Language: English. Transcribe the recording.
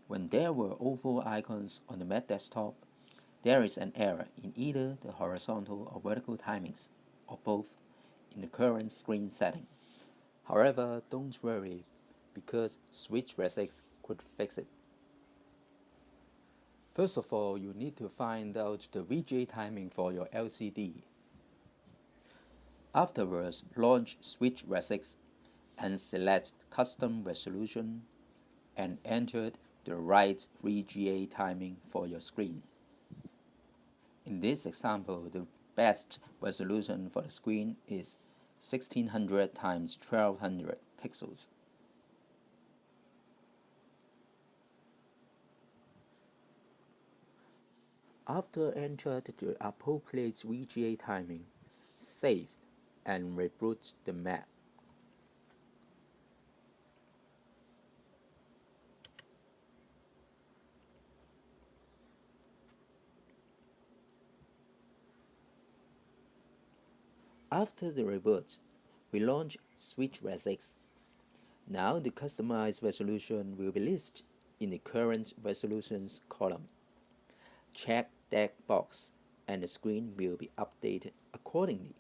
When there were oval icons on the Mac desktop, there is an error in either the horizontal or vertical timings, or both, in the current screen setting. However, don't worry, because SwitchResX could fix it. First of all, you need to find out the VGA timing for your LCD. Afterwards, launch SwitchResX and select Custom Resolution and enter the right VGA timing for your screen. In this example, the best resolution for the screen is 1600 x 1200 pixels. After entering the appropriate VGA timing, save and reboot the Mac. After the reboot, we launch SwitchResX. Now the customized resolution will be listed in the current resolutions column. Check that box and the screen will be updated accordingly.